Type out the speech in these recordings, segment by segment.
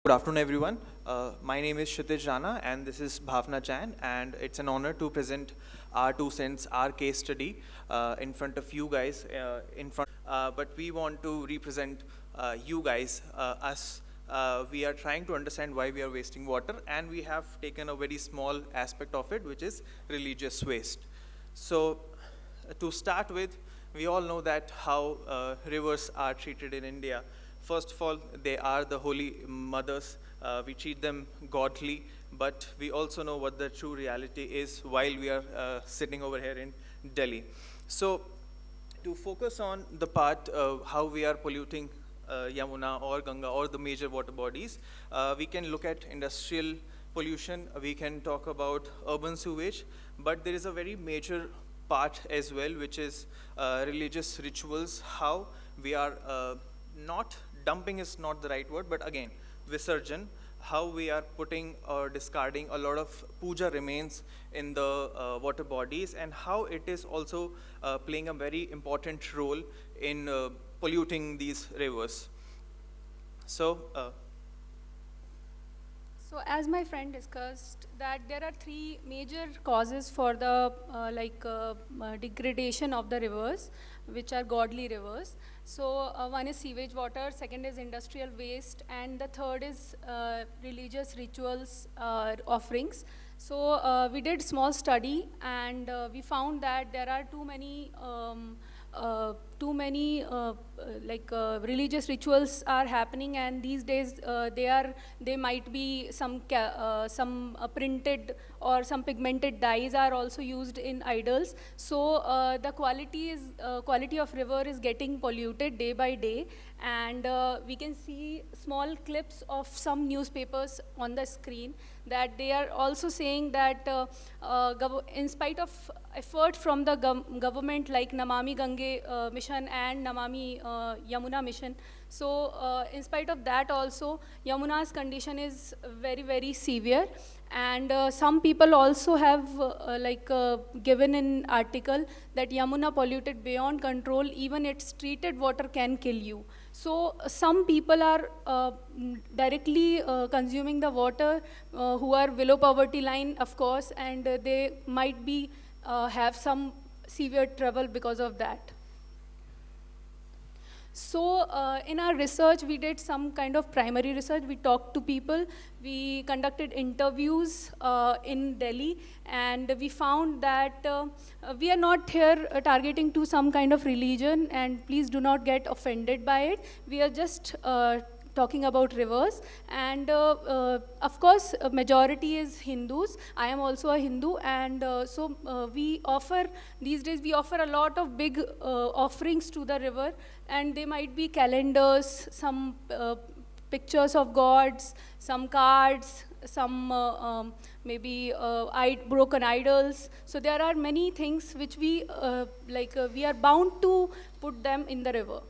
Good afternoon, everyone. My name is Kshitij Rana, and this is Bhawana Jain, and it's an honor to present our 2 cents, our case study in front of you guys. But we want to represent you guys, us. We are trying to understand why we are wasting water, and we have taken a very small aspect of it, which is religious waste. So, to start with, we all know that how rivers are treated in India. First of all, they are the holy mothers. We treat them godly, but we also know what the true reality is while we are sitting over here in Delhi. So, to focus on the part of how we are polluting Yamuna or Ganga or the major water bodies, we can look at industrial pollution, we can talk about urban sewage, but there is a very major part as well, which is religious rituals, how we are not dumping is not the right word, but again, visarjan, how we are putting or discarding a lot of puja remains in the water bodies, and how it is also playing a very important role in polluting these rivers. So, So as my friend discussed, that there are three major causes for the degradation of the rivers, which are godly rivers. So one is sewage water, second is industrial waste, and the third is religious rituals offerings. So we did small study, and we found that there are too many religious rituals are happening, and these days they might be some printed or some pigmented dyes are also used in idols. So the quality of river is getting polluted day by day, and we can see small clips of some newspapers on the screen that they are also saying that in spite of effort from the government like Namami Gange mission and Namami Yamuna mission, so in spite of that also Yamuna's condition is very, very severe. And some people also have given an article that Yamuna polluted beyond control, even its treated water can kill you. So some people are directly consuming the water who are below poverty line, of course, and they might be have some severe trouble because of that. So in our research, we did some kind of primary research. We talked to people. We conducted interviews in Delhi, and we found that we are not here targeting to some kind of religion, and please do not get offended by it. We are just talking about rivers, and of course majority is Hindus. I am also a Hindu, and we offer these days we offer a lot of big offerings to the river, and they might be calendars, some pictures of gods, some cards, some maybe broken idols. So there are many things which we are bound to put them in the river.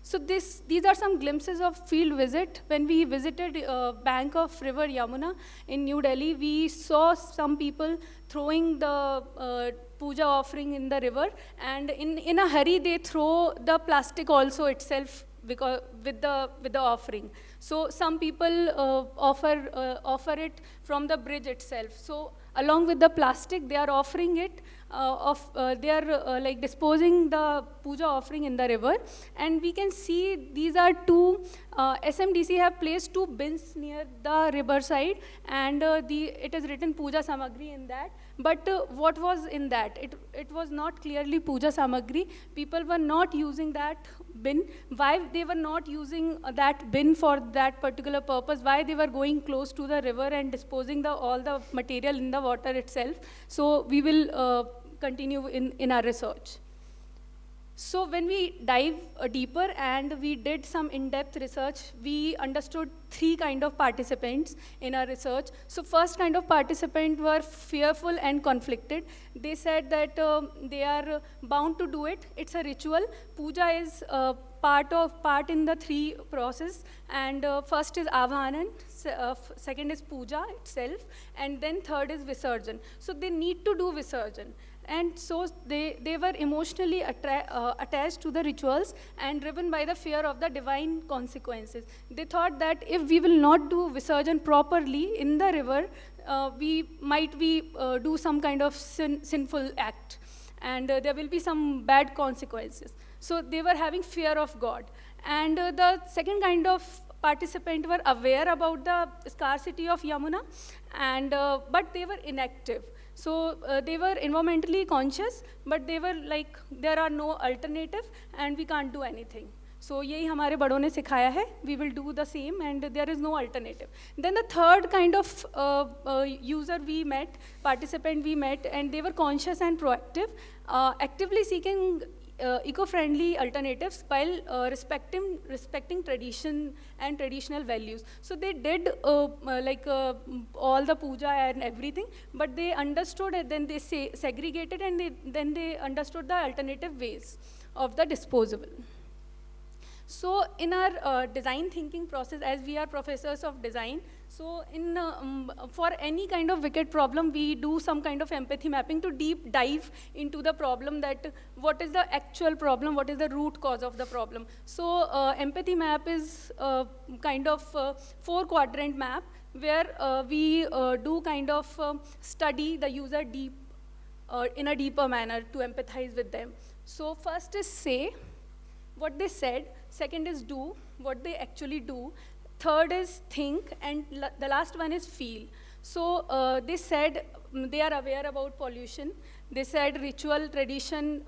So these are some glimpses of field visit. When we visited bank of river Yamuna in New Delhi, we saw some people throwing the puja offering in the river, and in a hurry they throw the plastic also itself because with the offering. So some people offer it from the bridge itself. So along with the plastic, they are offering it. They are disposing the puja offering in the river, and we can see these are two. SMDC have placed two bins near the river side, and it is written puja samagri in that. But what was in that? It was not clearly puja samagri. People were not using that bin. Why they were not using that bin for that particular purpose? Why they were going close to the river and disposing all the material in the water itself? So we will continue in our research. So when we dive deeper and we did some in-depth research, we understood three kind of participants in our research. So first kind of participant were fearful and conflicted. They said that they are bound to do it. It's a ritual. Puja is part in the three process, and first is avhanan, second is puja itself, and then third is visarjan. So they need to do visarjan. And so they were emotionally attached to the rituals and driven by the fear of the divine consequences. They thought that if we will not do Visarjan properly in the river, we might do some kind of sinful act, and there will be some bad consequences. So they were having fear of God. And the second kind of participant were aware about the scarcity of Yamuna, and but they were inactive. So they were environmentally conscious, but they were like, there are no alternative and we can't do anything. So यही हमारे बड़ों ने सिखाया है, we will do the same and there is no alternative. Then the third kind of user we met, participant we met, and they were conscious and proactive, actively seeking eco-friendly alternatives while respecting tradition and traditional values. So they did all the puja and everything, but they understood and then they segregated, and then they understood the alternative ways of the disposable. So in our design thinking process, as we are professors of design, so for any kind of wicked problem, we do some kind of empathy mapping to deep dive into the problem, that what is the actual problem, what is the root cause of the problem. So empathy map is kind of 4-quadrant map, where we do kind of study the user in a deeper manner to empathize with them. So first is say what they said, second is do what they actually do, third is think, and the last one is feel. So they said they are aware about pollution. They said ritual tradition,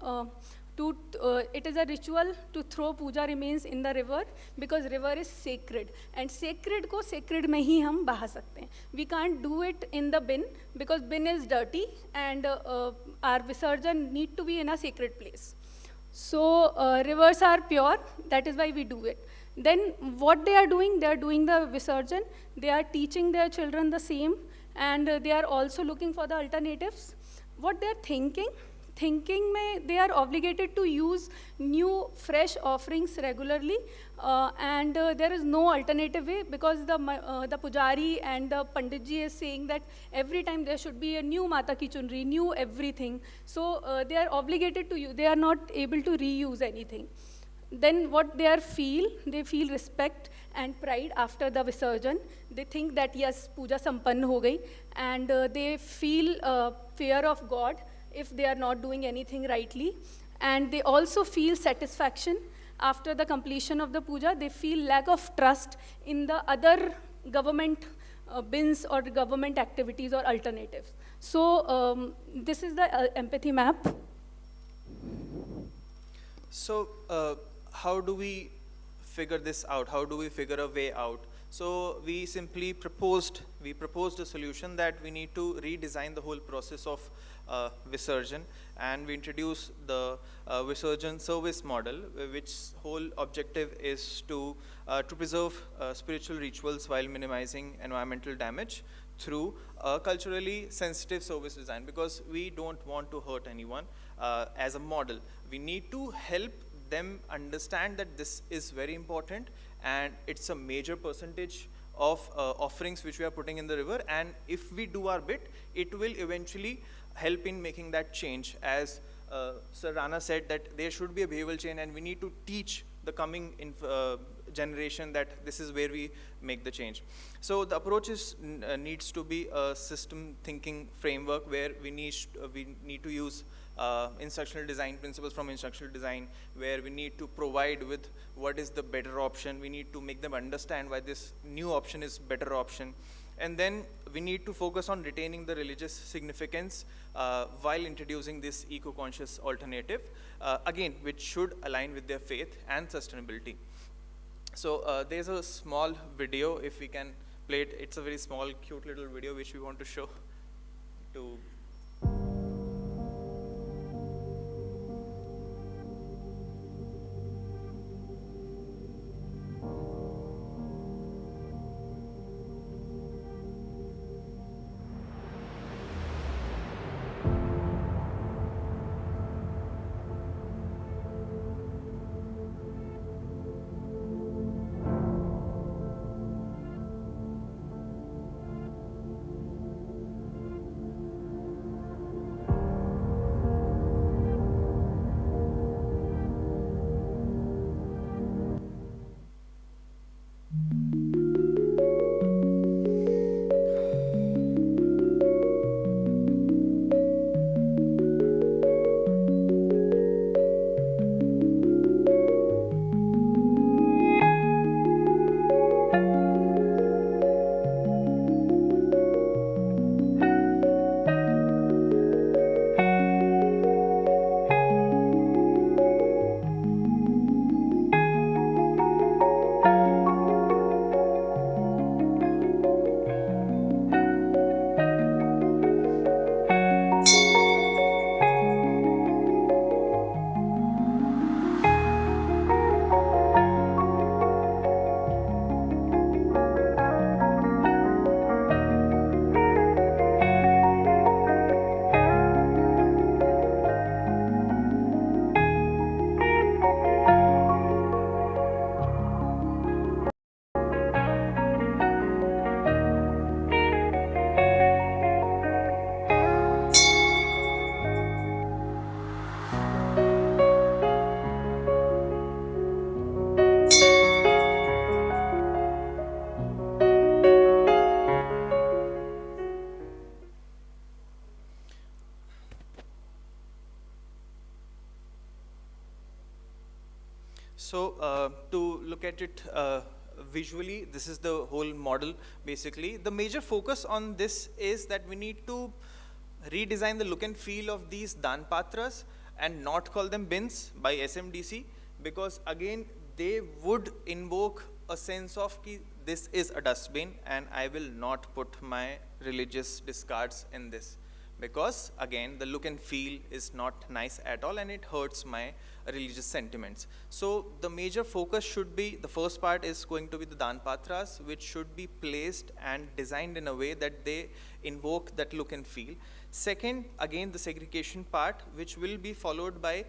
it is a ritual to throw puja remains in the river, because river is sacred, and sacred ko sacred mein hi hum baha sakte hain. We can't do it in the bin, because bin is dirty, and our Visarjan need to be in a sacred place. So rivers are pure, that is why we do it. Then what they are doing the Visarjan, they are teaching their children the same, and they are also looking for the alternatives. What they are thinking mein, they are obligated to use new fresh offerings regularly, and there is no alternative way, because the pujari and the panditji is saying that every time there should be a new Mata ki chunri, new everything. So they are obligated to use, they are not able to reuse anything. Then what they feel respect and pride after the Visarjan. They think that yes, puja sampann ho gayi, and they feel fear of God if they are not doing anything rightly. And they also feel satisfaction after the completion of the puja. They feel lack of trust in the other government bins or government activities or alternatives. So this is the empathy map. So how do we figure this out? How do we figure a way out? So we simply proposed a solution that we need to redesign the whole process of Visarjan, and we introduced the Visarjan service model, which whole objective is to preserve spiritual rituals while minimizing environmental damage through a culturally sensitive service design, because we don't want to hurt anyone as a model. We need to help them understand that this is very important, and it's a major percentage of offerings which we are putting in the river, and if we do our bit, it will eventually help in making that change. As Sir Rana said, that there should be a behavioral change, and we need to teach the coming generation that this is where we make the change. So the approach needs to be a system thinking framework, where we need to use instructional design principles from instructional design, where we need to provide with what is the better option. We need to make them understand why this new option is better option. And then we need to focus on retaining the religious significance while introducing this eco-conscious alternative, again, which should align with their faith and sustainability. So there's a small video, if we can play it. It's a very small, cute little video which we want to show to. So to look at it visually, this is the whole model basically. The major focus on this is that we need to redesign the look and feel of these dan patras and not call them bins by SMDC, because again they would invoke a sense of ki this is a dustbin and I will not put my religious discards in this, because again the look and feel is not nice at all and it hurts my religious sentiments. So the major focus should be, the first part is going to be the dan patras, which should be placed and designed in a way that they invoke that look and feel. Second, again the segregation part, which will be followed by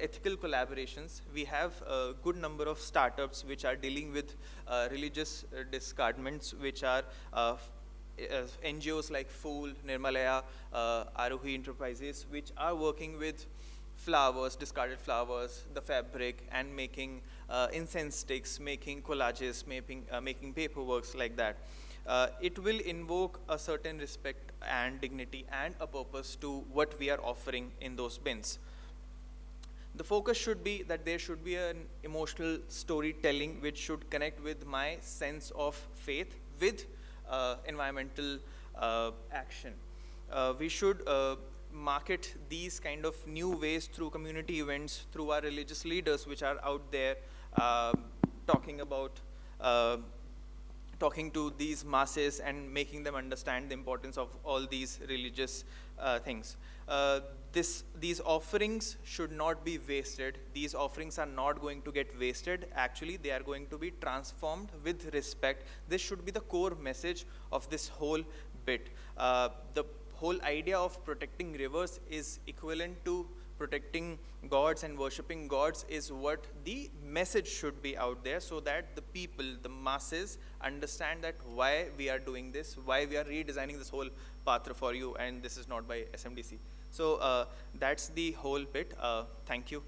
ethical collaborations. We have a good number of startups which are dealing with religious discardments, which are NGOs like Fool, Nirmalaya, Arohi Enterprises, which are working with flowers, discarded flowers, the fabric, and making incense sticks, making collages, making paperworks like that. It will invoke a certain respect and dignity and a purpose to what we are offering in those bins. The focus should be that there should be an emotional storytelling which should connect with my sense of faith with environmental action. We should market these kind of new ways through community events, through our religious leaders which are out there talking about talking to these masses and making them understand the importance of all these religious things. These offerings should not be wasted. These offerings are not going to get wasted. Actually, they are going to be transformed with respect. This should be the core message of this whole bit. The whole idea of protecting rivers is equivalent to protecting gods and worshipping gods, is what the message should be out there, so that the people, the masses, understand that why we are doing this, why we are redesigning this whole patra for you, and this is not by SMDC. So that's the whole bit. Thank you.